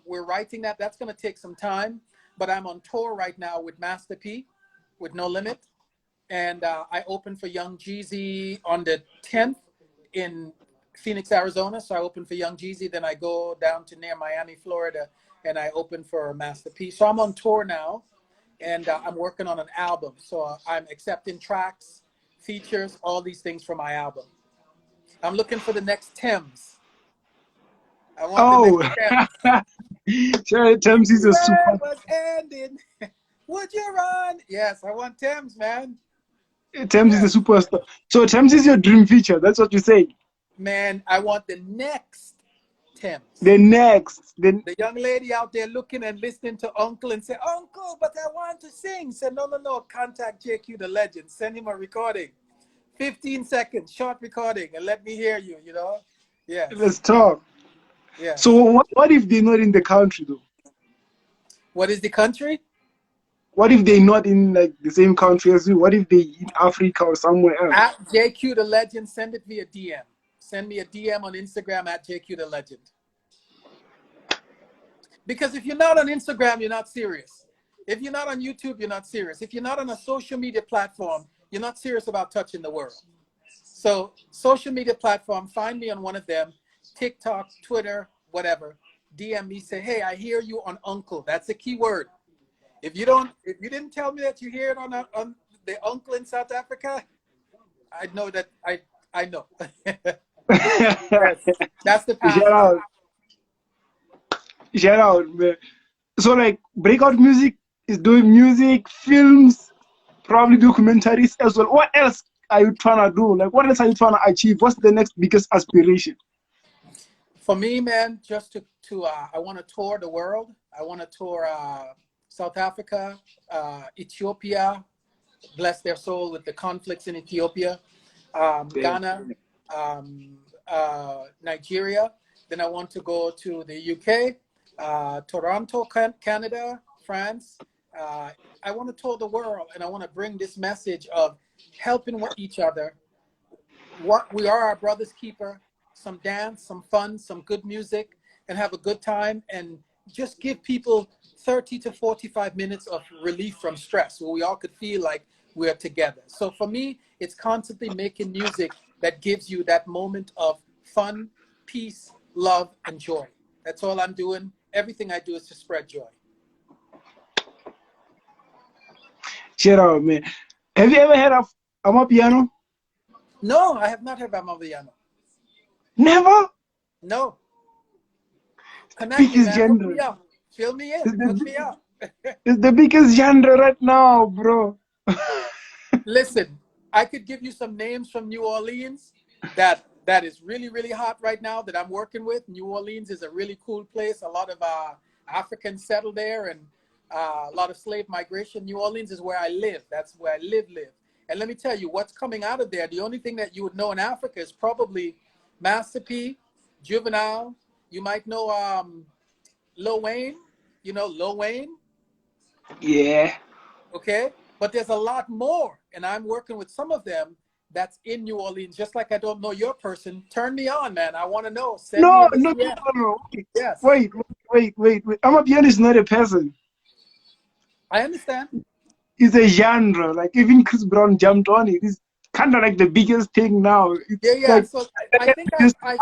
Speaker 2: We're writing that. That's going to take some time. But I'm on tour right now with Master P, with No Limit. And I open for Young Jeezy on the 10th in Phoenix, Arizona. So I open for Young Jeezy. Then I go down to near Miami, Florida, and I open for Master P. So I'm on tour now, and I'm working on an album. So I'm accepting tracks, features, all these things for my album. I'm looking for the next Thames. I want the next Thames.
Speaker 1: Thames is a super.
Speaker 2: Was ending. Would you run? Yes, I want Thames, man.
Speaker 1: Thames is a superstar. So Thames is your dream feature. That's what you say.
Speaker 2: Man, I want the next Thames.
Speaker 1: The next, the
Speaker 2: The young lady out there looking and listening to Uncle and say, Uncle, but I want to sing. Say, no, no, no. Contact JQ the legend. Send him a recording. 15 seconds, short recording, and let me hear you, you know? Yes.
Speaker 1: let's talk. So
Speaker 2: Yes.
Speaker 1: what if they're not in the country though?
Speaker 2: What is the country?
Speaker 1: What if they're not in like the same country as you? What if they in Africa or somewhere else?
Speaker 2: At JQ the legend, send it via DM. Send me a DM on Instagram at JQ the legend. Because if you're not on Instagram, you're not serious. If you're not on YouTube, you're not serious. If you're not on a social media platform, you're not serious about touching the world. So social media platform, find me on one of them, TikTok, Twitter, whatever. DM me, say, hey, I hear you on Uncle. That's a key word. If you didn't tell me that you hear it on the Uncle in South Africa, I know that I know. Yes, that's the
Speaker 1: Shout
Speaker 2: password.
Speaker 1: out, shout out, man. So like breakout music is doing music, films, probably documentaries as well. What else are you trying to do? Like what else are you trying to achieve? What's the next biggest aspiration?
Speaker 2: For me, man, just I want to tour the world. I want to tour South Africa, Ethiopia, bless their soul with the conflicts in Ethiopia,
Speaker 1: Damn.
Speaker 2: Ghana, Nigeria. Then I want to go to the UK, Toronto, Canada, France. I want to tour the world, and I want to bring this message of helping each other. What we are our brother's keeper. Some dance, some fun, some good music, and have a good time, and just give people 30 to 45 minutes of relief from stress where we all could feel like we're together. So for me, it's constantly making music that gives you that moment of fun, peace, love, and joy. That's all I'm doing. Everything I do is to spread joy.
Speaker 1: Shout out, man. Have you ever heard of Amapiano?
Speaker 2: No, I have not heard about Maviano.
Speaker 1: Never.
Speaker 2: No. Connect me,
Speaker 1: Biggest
Speaker 2: man. Hook
Speaker 1: genre.
Speaker 2: me up. Fill me in.
Speaker 1: It's
Speaker 2: Hook
Speaker 1: the,
Speaker 2: me up.
Speaker 1: it's the biggest genre right now, bro.
Speaker 2: Listen, I could give you some names from New Orleans that is really, really hot right now that I'm working with. New Orleans is a really cool place. A lot of Africans settle there, and a lot of slave migration. New Orleans is where I live. That's where I live. And let me tell you, what's coming out of there, the only thing that you would know in Africa is probably Master P, Juvenile. You might know Lil Wayne. You know Lil Wayne?
Speaker 1: Yeah.
Speaker 2: Okay, but there's a lot more, and I'm working with some of them that's in New Orleans. Just like I don't know your person, turn me on, man. I want to know. Send me
Speaker 1: No,
Speaker 2: in the
Speaker 1: no, no,
Speaker 2: DM.
Speaker 1: no, no. Wait,
Speaker 2: Yes,
Speaker 1: wait, wait, wait, wait. Amapiano is not a person.
Speaker 2: I understand.
Speaker 1: It's a genre. Like even Chris Brown jumped on it. It's kind of like the biggest thing now.
Speaker 2: Yeah,
Speaker 1: It's
Speaker 2: yeah.
Speaker 1: like
Speaker 2: So I
Speaker 1: second
Speaker 2: think
Speaker 1: biggest
Speaker 2: I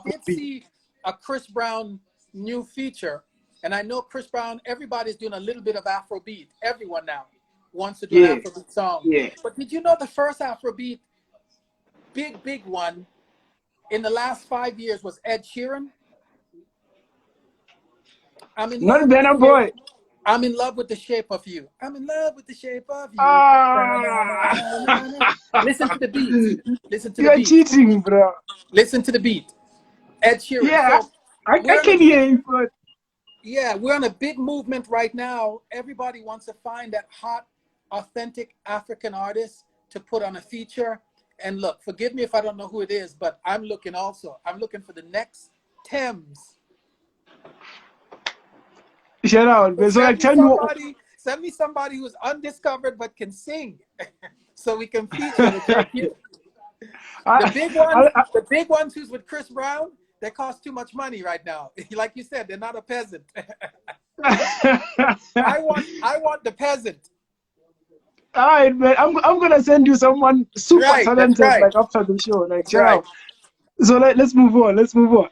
Speaker 2: did
Speaker 1: Afrobeat.
Speaker 2: see a Chris Brown new feature, and I know Chris Brown. Everybody's doing a little bit of Afrobeat. Everyone now wants to do an
Speaker 1: Yeah,
Speaker 2: Afrobeat song.
Speaker 1: yeah.
Speaker 2: But did you know the first Afrobeat, big one in the last 5 years was Ed Sheeran? I'm in
Speaker 1: Not
Speaker 2: love with the
Speaker 1: Burna
Speaker 2: shape.
Speaker 1: Boy.
Speaker 2: I'm in love with the shape of you. I'm in love with the shape of you. Na, na, na,
Speaker 1: Ah,
Speaker 2: na, na, na. Listen to the beat. Listen to the
Speaker 1: you're
Speaker 2: beat.
Speaker 1: cheating, bro.
Speaker 2: Listen to the beat. Ed Sheeran.
Speaker 1: Yeah,
Speaker 2: So
Speaker 1: I
Speaker 2: we're on a
Speaker 1: can hear it, but
Speaker 2: we're on a big movement right now. Everybody wants to find that hot, authentic African artist to put on a feature. And look, forgive me if I don't know who it is, but I'm looking also. I'm looking for the next Thames.
Speaker 1: shout out,
Speaker 2: So
Speaker 1: man. So like, tell me what.
Speaker 2: send me somebody who's undiscovered but can sing, so we can feature with JQ. The
Speaker 1: I,
Speaker 2: big ones,
Speaker 1: I,
Speaker 2: the big ones who's with Chris Brown, they cost too much money right now. Like you said, they're not a peasant.
Speaker 1: I,
Speaker 2: I want the peasant.
Speaker 1: all right, man. I'm gonna send you someone super
Speaker 2: Right, that's
Speaker 1: talented
Speaker 2: right.
Speaker 1: like after the show. Like,
Speaker 2: That's
Speaker 1: shout
Speaker 2: right.
Speaker 1: out. So let's move on. Let's move on.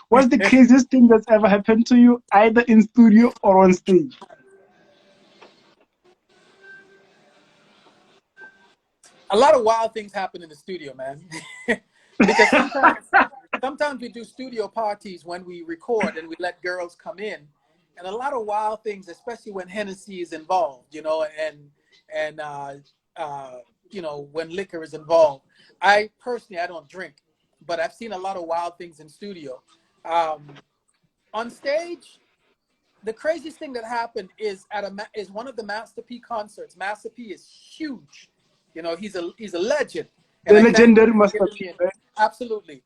Speaker 1: What's the craziest thing that's ever happened to you, either in studio or on stage?
Speaker 2: A lot of wild things happen in the studio, man. Because sometimes we do studio parties when we record and we let girls come in, and a lot of wild things, especially when Hennessy is involved, you know, and you know, when liquor is involved. I personally, I don't drink, but I've seen a lot of wild things in studio. On stage, the craziest thing that happened is is one of the Master P concerts. Master P is huge. You know, he's a legend. And
Speaker 1: The
Speaker 2: I thank him
Speaker 1: legendary
Speaker 2: for
Speaker 1: Master
Speaker 2: giving
Speaker 1: P,
Speaker 2: me
Speaker 1: right?
Speaker 2: absolutely.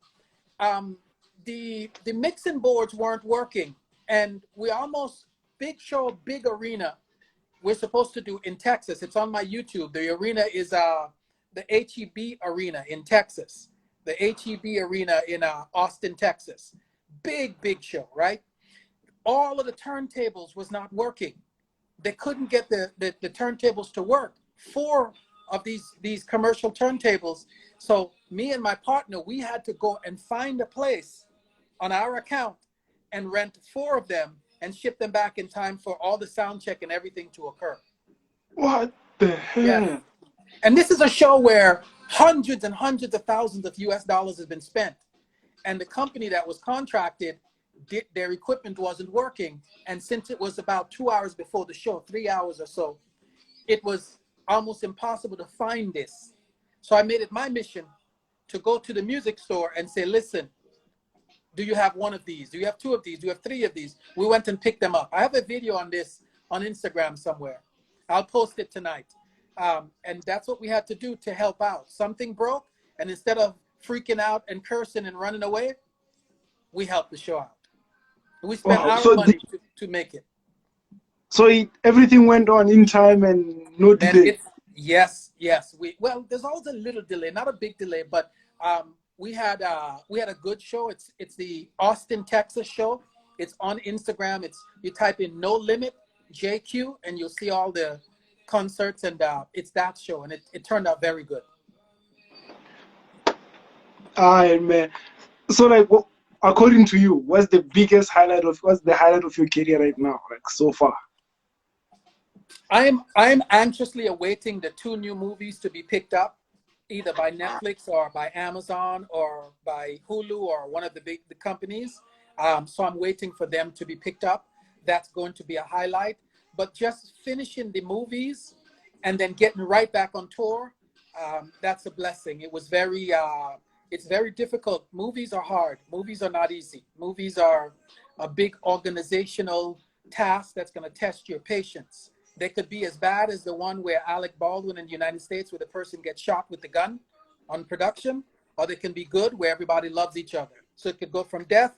Speaker 2: The mixing boards weren't working, and we almost big show, big arena. We're supposed to do in Texas. It's on my YouTube. The arena is the HEB Arena in Texas. The HEB Arena in Austin, Texas. Big show, right? All of the turntables was not working. They couldn't get the turntables to work. Four of these commercial turntables. So me and my partner, we had to go and find a place on our account and rent four of them and ship them back in time for all the sound check and everything to occur.
Speaker 1: What the
Speaker 2: Yes.
Speaker 1: hell?
Speaker 2: And this is a show where hundreds and hundreds of thousands of US dollars has been spent. And the company that was contracted, their equipment wasn't working. And since it was about 2 hours before the show, 3 hours or so, it was almost impossible to find this. So I made it my mission to go to the music store and say, listen, do you have one of these? Do you have two of these? Do you have three of these? We went and picked them up. I have a video on this on Instagram somewhere. I'll post it tonight. And that's what we had to do to help out. Something broke, and instead of freaking out and cursing and running away, we helped the show out. We spent
Speaker 1: Oh,
Speaker 2: our money to make it.
Speaker 1: So everything went on in time and no delay.
Speaker 2: Yes. Well, there's always a little delay, not a big delay, but we had a good show. It's the Austin, Texas show. It's on Instagram. You type in No Limit JayQ and you'll see all the concerts, and it's that show, and it turned out very good.
Speaker 1: Man. So like, according to you, what's the highlight of your career right now, like so far?
Speaker 2: I'm anxiously awaiting the 2 new movies to be picked up, either by Netflix or by Amazon or by Hulu or one of the companies. So I'm waiting for them to be picked up. That's going to be a highlight. But just finishing the movies and then getting right back on tour, that's a blessing. It was it's very difficult. Movies are hard. Movies are not easy. Movies are a big organizational task that's going to test your patience. They could be as bad as the one where Alec Baldwin in the United States, where the person gets shot with the gun on production, or they can be good where everybody loves each other. So it could go from death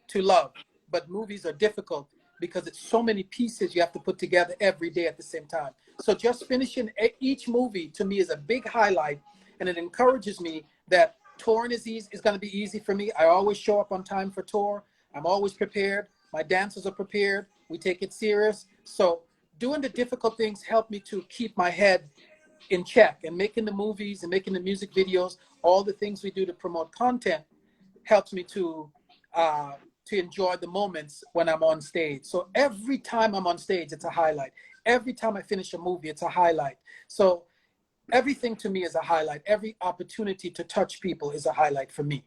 Speaker 2: to love. But movies are difficult because it's so many pieces you have to put together every day at the same time. So just finishing each movie to me is a big highlight, and it encourages me that touring is going to be easy for me. I always show up on time for tour. I'm always prepared. My dancers are prepared. We take it serious. So doing the difficult things help me to keep my head in check, and making the movies and making the music videos, all the things we do to promote content helps me to enjoy the moments when I'm on stage. So every time I'm on stage, it's a highlight. Every time I finish a movie, it's a highlight. So everything to me is a highlight. Every opportunity to touch people is a highlight for me.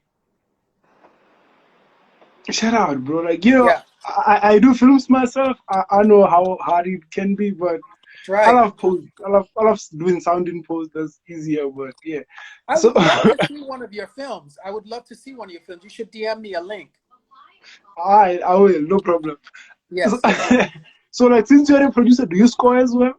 Speaker 1: Shout out, bro. Like, yeah. I do films myself. I know how hard it can be, but
Speaker 2: right.
Speaker 1: I love post. I love doing sound in post. That's easier, but yeah.
Speaker 2: I would love to see one of your films. I would love to see one of your films. You should DM me a link.
Speaker 1: I will, no problem.
Speaker 2: Yes.
Speaker 1: So like, since you're a producer, do you score as well?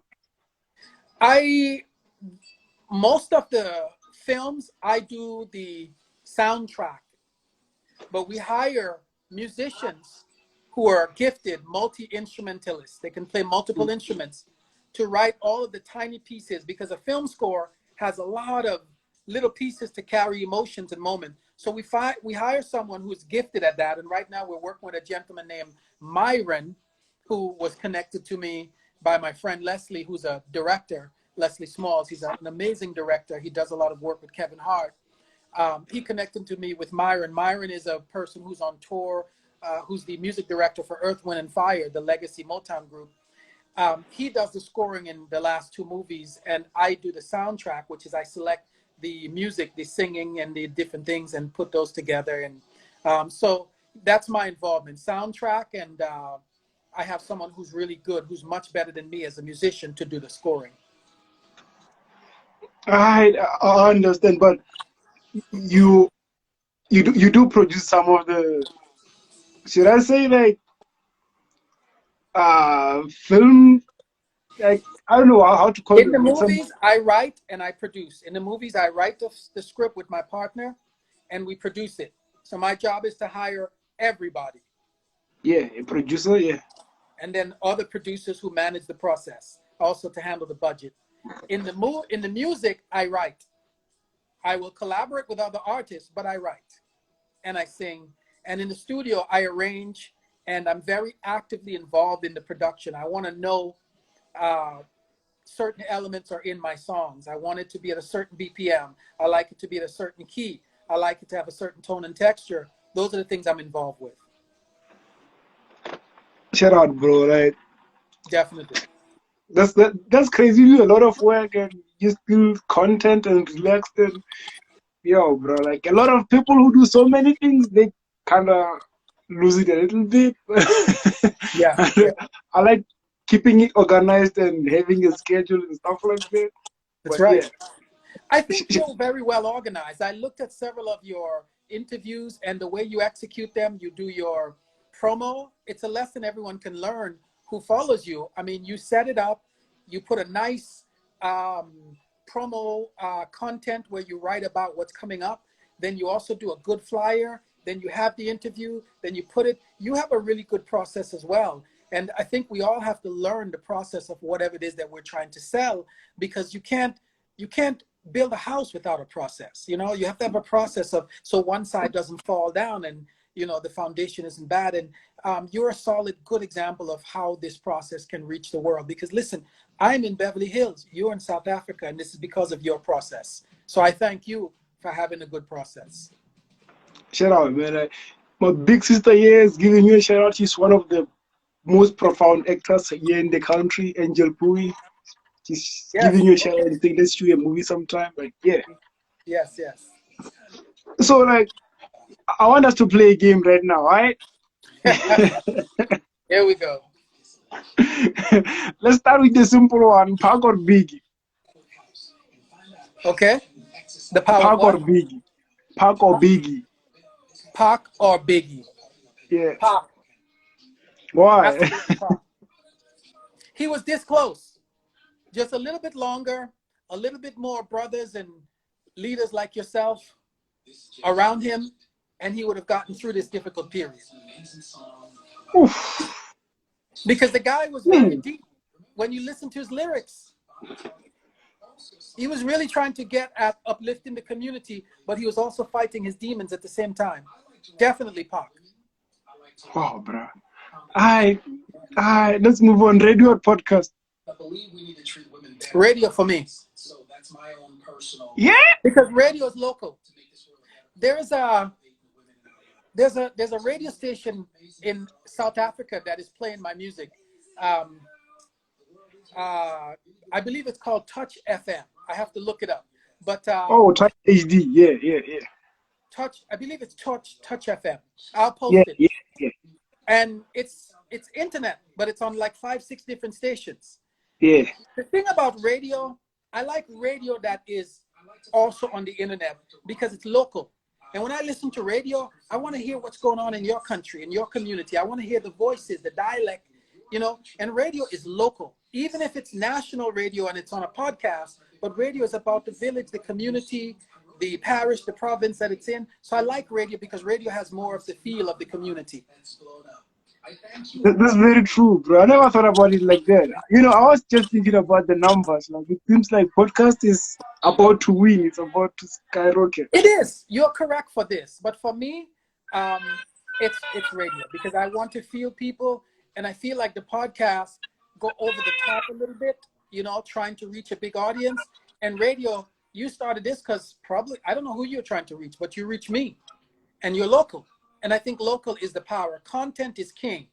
Speaker 2: Most of the films, I do the soundtrack, but we hire musicians who are gifted multi-instrumentalists. They can play multiple instruments to write all of the tiny pieces, because a film score has a lot of little pieces to carry emotions and moments. So we hire someone who's gifted at that. And right now we're working with a gentleman named Myron, who was connected to me by my friend Leslie, who's a director, Leslie Smalls. He's an amazing director. He does a lot of work with Kevin Hart. He connected to me with Myron. Myron is a person who's on tour, who's the music director for Earth, Wind, and Fire, the legacy Motown group. He does the scoring in the last 2 movies, and I do the soundtrack, which is I select the music, the singing, and the different things and put those together. And so that's my involvement, soundtrack, and I have someone who's really good, who's much better than me as a musician, to do the scoring.
Speaker 1: I understand, but you you do produce some of the, should I say, like film, like I don't know how to call
Speaker 2: In
Speaker 1: it,
Speaker 2: the
Speaker 1: like some,
Speaker 2: movies, I write and I produce. In the movies, I write the script with my partner and we produce it. So my job is to hire everybody
Speaker 1: yeah, a producer, yeah.
Speaker 2: and then other producers who manage the process, also to handle the budget. In the music, I write. I will collaborate with other artists, but I write and I sing. And in the studio, I arrange and I'm very actively involved in the production. I want to know uh, certain elements are in my songs. I want it to be at a certain BPM. I like it to be at a certain key. I like it to have a certain tone and texture. Those are the things I'm involved with.
Speaker 1: Shout out, bro. Like
Speaker 2: Definitely.
Speaker 1: that's crazy. You do a lot of work and you still content and relaxed and yo, bro. Like a lot of people who do so many things, they kind of lose it a little bit.
Speaker 2: Yeah,
Speaker 1: And,
Speaker 2: yeah,
Speaker 1: I like keeping it organized and having a schedule and stuff like that.
Speaker 2: that's
Speaker 1: But
Speaker 2: right.
Speaker 1: yeah,
Speaker 2: I think you're very well organized. I looked at several of your interviews and the way you execute them, you do your promo. It's a lesson everyone can learn who follows you. I mean, you set it up, you put a nice um, promo content where you write about what's coming up. Then you also do a good flyer. Then you have the interview. Then you put it. You have a really good process as well. And I think we all have to learn the process of whatever it is that we're trying to sell, because you can't build a house without a process. You know, you have to have a process of, so one side doesn't fall down and the foundation isn't bad. And you're a solid good example of how this process can reach the world, because listen, I'm in Beverly Hills, you're in South Africa, and this is because of your process. So I thank you for having a good process.
Speaker 1: shout out, man. My big sister here is giving you a shout out. She's one of the most profound actors here in the country, Angel Pui. She's giving
Speaker 2: Yes,
Speaker 1: you a shout out and think let's shoot a movie sometime. Like, yeah.
Speaker 2: yes, yes.
Speaker 1: So like I want us to play a game right now, right?
Speaker 2: Here we go.
Speaker 1: Let's start with the simple one. Park or Biggie?
Speaker 2: Okay. The power of
Speaker 1: Park or
Speaker 2: what?
Speaker 1: Biggie? Park or Biggie?
Speaker 2: Pac or Biggie?
Speaker 1: Yeah.
Speaker 2: Pac.
Speaker 1: Why?
Speaker 2: Absolutely Pac. He was this close. Just a little bit longer, a little bit more brothers and leaders like yourself around him, and he would have gotten through this difficult period.
Speaker 1: Oof.
Speaker 2: Because the guy was very
Speaker 1: Hmm.
Speaker 2: deep. When you listen to his lyrics, he was really trying to get at uplifting the community, but he was also fighting his demons at the same time. Definitely Pac.
Speaker 1: Wow, bro. I, let's move on. Radio or podcast?
Speaker 2: Radio for me.
Speaker 1: Yeah.
Speaker 2: Because radio is local. There is a there's a radio station in South Africa that is playing my music. Um, I believe it's called Touch FM. I have to look it up, but
Speaker 1: Oh, Touch HD. Yeah, yeah, yeah.
Speaker 2: Touch. I believe it's Touch FM. I'll
Speaker 1: Yeah,
Speaker 2: post it,
Speaker 1: yeah, yeah.
Speaker 2: and it's internet, but it's on like 5, 6 different stations.
Speaker 1: Yeah.
Speaker 2: The thing about radio, I like radio that is also on the internet because it's local. And when I listen to radio, I want to hear what's going on in your country, in your community. I want to hear the voices, the dialect, and radio is local. Even if it's national radio and it's on a podcast, but radio is about the village, the community, the parish, the province that it's in. So I like radio because radio has more of the feel of the community.
Speaker 1: That's very true, bro. I never thought about it like that. I was just thinking about the numbers. Like, it seems like podcast is about to win. It's about to skyrocket.
Speaker 2: It is. You're correct for this, but for me, um, it's radio because I want to feel people, and I feel like the podcast go over the top a little bit. Trying to reach a big audience, and radio. You started this because probably I don't know who you're trying to reach, but you reach me, and you're local, and I think local is the power. Content is king,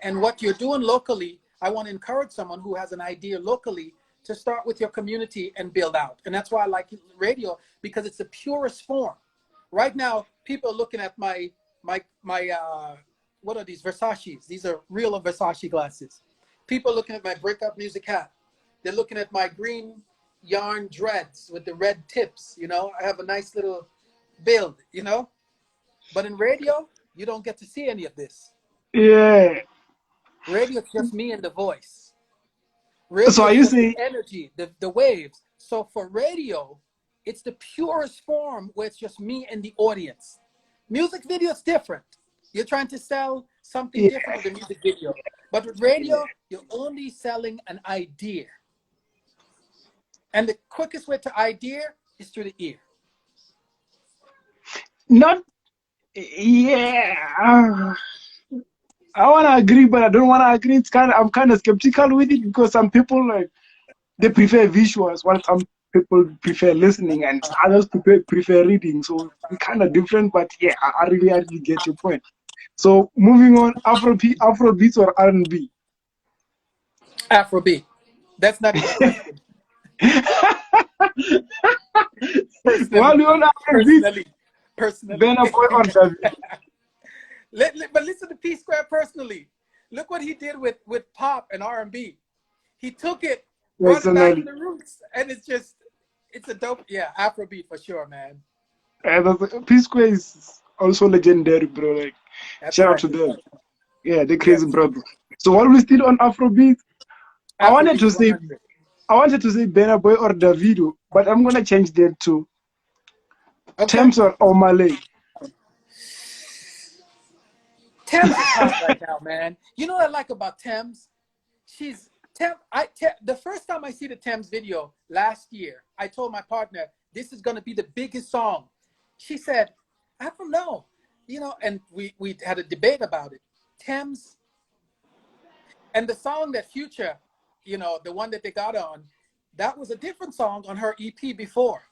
Speaker 2: and what you're doing locally, I want to encourage someone who has an idea locally to start with your community and build out. And that's why I like radio, because it's the purest form. Right now, people are looking at my what are these Versace's? These are real Versace glasses. People are looking at my breakup music hat. They're looking at my green yarn dreads with the red tips. I have a nice little build. But in radio, you don't get to see any of this.
Speaker 1: Yeah.
Speaker 2: Radio is just me and the voice.
Speaker 1: So
Speaker 2: Radio
Speaker 1: are
Speaker 2: is
Speaker 1: you
Speaker 2: just the
Speaker 1: saying?
Speaker 2: energy, the waves. So for radio, it's the purest form where it's just me and the audience. Music video is different. You're trying to sell something
Speaker 1: Yeah.
Speaker 2: different with a music video. But with radio, you're only selling an idea. And the quickest way to idea is through the ear.
Speaker 1: Not. Yeah. I want to agree, but I don't want to agree. I'm kind of skeptical with it because some people like they prefer visuals, while some people prefer listening, and others prefer reading. So we're kind of different, but yeah, I really get your point. So moving on, Afro beats or R&B?
Speaker 2: Afrobeat. That's not even a question.
Speaker 1: While
Speaker 2: Personally,
Speaker 1: you're on Afrobeat,
Speaker 2: personally, personally.
Speaker 1: Burna Boy or David?
Speaker 2: But listen to P Square personally. Look what he did with pop and R&B. He took it, brought it back to
Speaker 1: Personally,
Speaker 2: the roots, and it's a dope. Yeah, Afrobeat for sure, man.
Speaker 1: P Square is also legendary, bro. Like
Speaker 2: That's
Speaker 1: shout out
Speaker 2: right.
Speaker 1: to them. Yeah, the crazy
Speaker 2: Yes,
Speaker 1: brother. So while we're still on Afrobeat, I wanted to
Speaker 2: Afrobeat
Speaker 1: say
Speaker 2: 100.
Speaker 1: I wanted to say Burna Boy or Davido, but I'm gonna change that to
Speaker 2: Okay.
Speaker 1: Thames or Malay.
Speaker 2: Thames is hot right now, man. You know what I like about Thames? The first time I see the Thames video last year, I told my partner, this is going to be the biggest song. She said, I don't know. And we had a debate about it. Thames and the song that Future, the one that they got on, that was a different song on her EP before.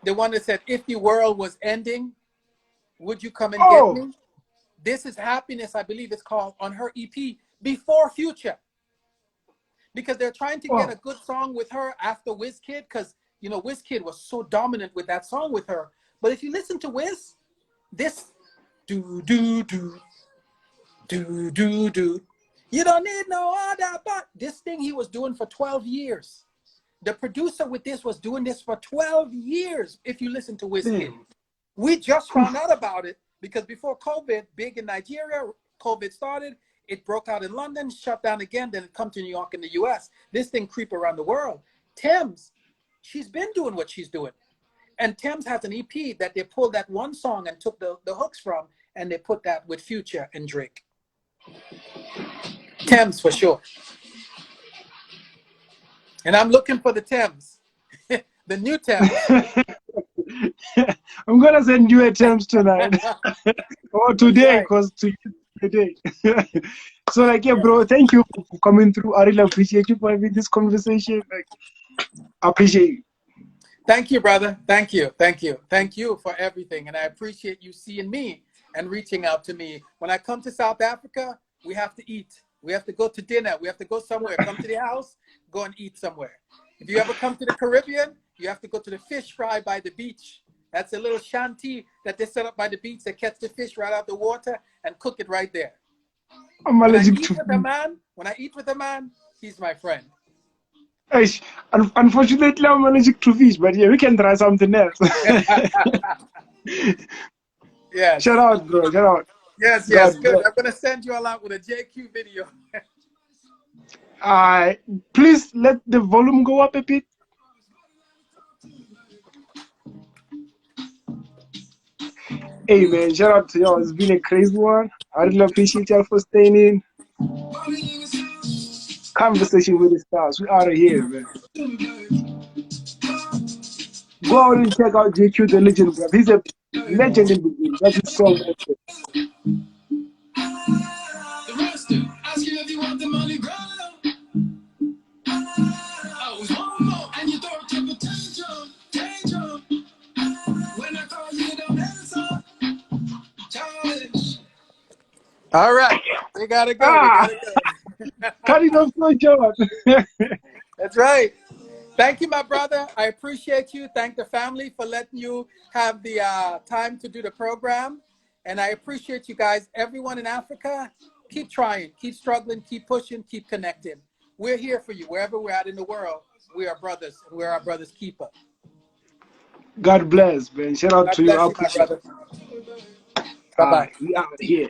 Speaker 2: The one that said, if the world was ending, would you come and get
Speaker 1: Oh,
Speaker 2: me? This is Happiness, I believe it's called, on her EP before Future. Because they're trying to get
Speaker 1: oh,
Speaker 2: a good song with her after WizKid, because, WizKid was so dominant with that song with her. But if you listen to Wiz, this do, do, do, do, do, do. You don't need no other, but this thing he was doing for 12 years. The producer with this was doing this for 12 years, if you listen to WizKid.
Speaker 1: damn.
Speaker 2: We just found out about it because before COVID, big in Nigeria, COVID started, it broke out in London, shut down again, then it come to New York in the US. This thing creep around the world. Thames, she's been doing what she's doing. And Thames has an EP that they pulled that one song and took the hooks from, and they put that with Future and Drake. Thames for sure. And I'm looking for the Thames, the new Thames.
Speaker 1: I'm gonna send you a Thames tonight or
Speaker 2: That's
Speaker 1: today,
Speaker 2: right.
Speaker 1: cause today. So like, yeah, bro, thank you for coming through. I really appreciate you for having this conversation. Like, I appreciate you.
Speaker 2: Thank you, brother. Thank you. Thank you. Thank you for everything. And I appreciate you seeing me and reaching out to me. When I come to South Africa, we have to eat. We have to go to dinner. We have to go somewhere. Come to the house, go and eat somewhere. If you ever come to the Caribbean, you have to go to the fish fry by the beach. That's a little shanty that they set up by the beach. They catch the fish right out the water and cook it right there.
Speaker 1: I'm
Speaker 2: When I
Speaker 1: allergic
Speaker 2: eat
Speaker 1: to
Speaker 2: with a man, he's my friend.
Speaker 1: fish. Unfortunately, I'm allergic to fish, but yeah, we can try something else. Shout
Speaker 2: Yes.
Speaker 1: out, bro. Shout out.
Speaker 2: Yes,
Speaker 1: God
Speaker 2: good.
Speaker 1: bless.
Speaker 2: I'm gonna send you all out with a JQ video.
Speaker 1: Please let the volume go up a bit. Hey, man, shout out to y'all. It's been a crazy one. I really appreciate y'all for staying in. Conversation with the stars. We out of here, man. Go out and check out JQ the Legend, bro. He's a legend in the game. That's his song. Right there.
Speaker 2: All right, we gotta go. We
Speaker 1: Ah,
Speaker 2: gotta go.
Speaker 1: cut it off so short.
Speaker 2: That's right. Thank you, my brother. I appreciate you. Thank the family for letting you have the time to do the program. And I appreciate you guys. Everyone in Africa, keep trying, keep struggling, keep pushing, keep connecting. We're here for you wherever we're at in the world. We are brothers, and we're our brother's keeper.
Speaker 1: God bless, man. Shout out
Speaker 2: God
Speaker 1: to you. I
Speaker 2: bless you, my
Speaker 1: appreciate it.
Speaker 2: brother.
Speaker 1: All
Speaker 2: Bye bye.
Speaker 1: right, we out of here.